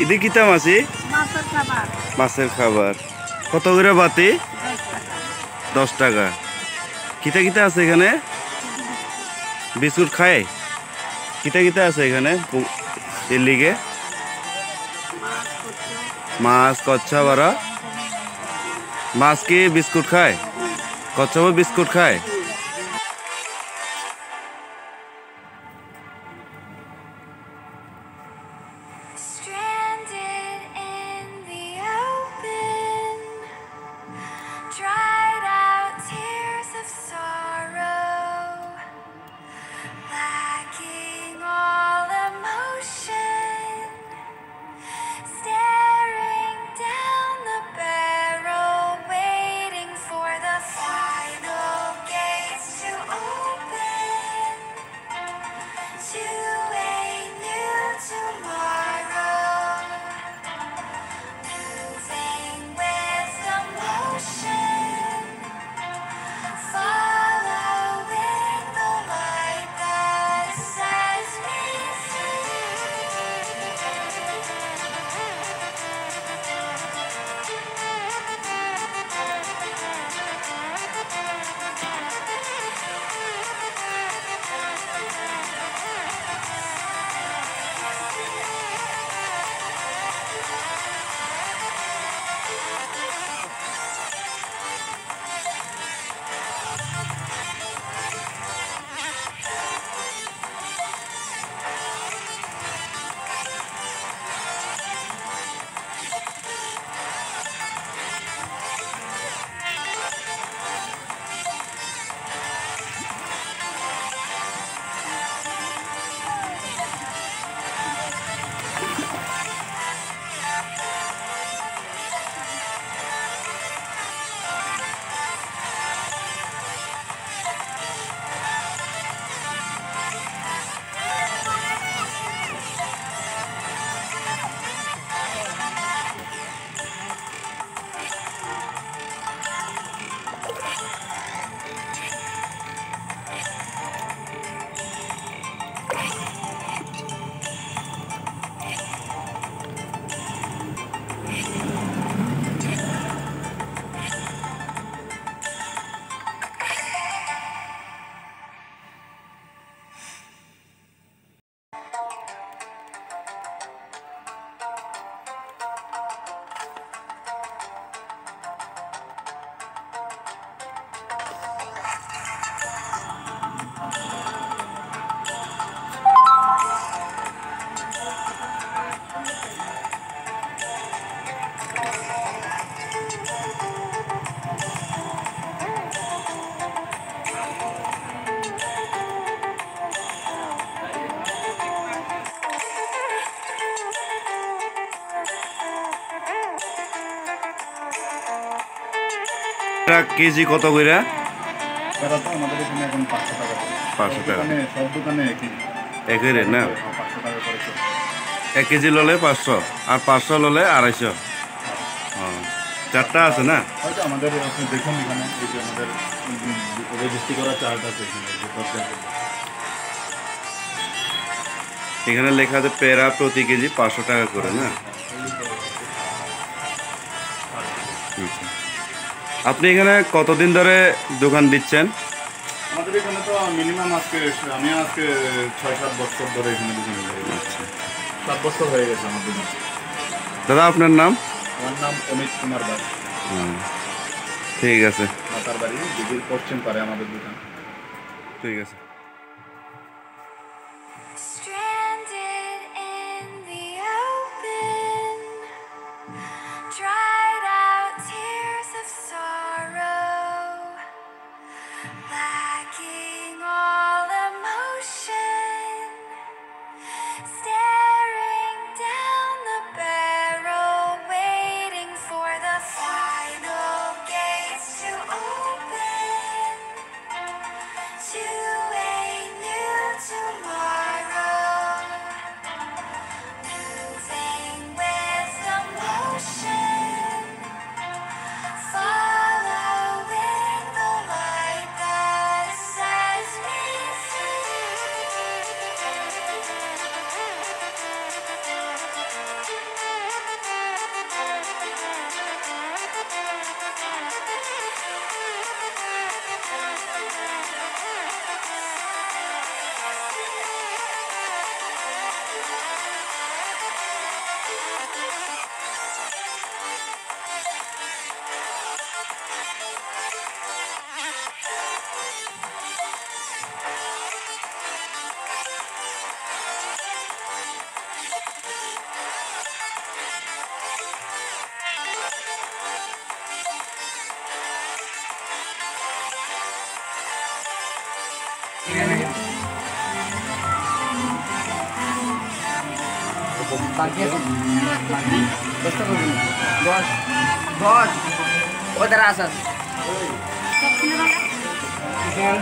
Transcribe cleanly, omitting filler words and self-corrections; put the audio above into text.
ইদি কিতা মাছি? মাছের খাবার। কত করে বাতি? 10 টাকা। কিতা কিতা আছে এখানে? বিস্কুট খায়? কিতা কিতা আছে এখানে এর লিগে? মাছ, কচ্ছা বারা। মাছ কি বিস্কুট খায়? কচ্ছাও বিস্কুট খায়? কেজি কত কইরা? তারা তো আমাদের এখানে এখন 500 টাকা। 500 টাকা। মানে সব দোকানে একই রেট না? 500 টাকা করে। 1 কেজি ললে 500 আর 500 ললে 250। চারটা আছে না? হয়তো আমাদের আপনি দেখুন এখানে এই যে আমাদের রেজিস্ট্রি করা চার্ট আছে এখানে লেখা আছে পেরা প্রতি কেজি 500 টাকা করে না? আপনি এখানে কতদিন ধরে দোকান দিচ্ছেন? আমাদের এখানে তো মিনিমাম আমি আজকে 6-7 বছর ধরে এখানে দোকান দিচ্ছি। আচ্ছা, 7 বছর হয়ে গেছে আমার দোকান। দাদা আপনার নাম? আমার নাম অমিত কুমার দাস। ঠিক আছে। মাতার বাড়ি দিদির পশ্চিম পারে আমাদের দোকান। ঠিক আছে। To বাকি আছে 10 টাকা 10 ওদের আছে সব কিনে ভালো চিকেন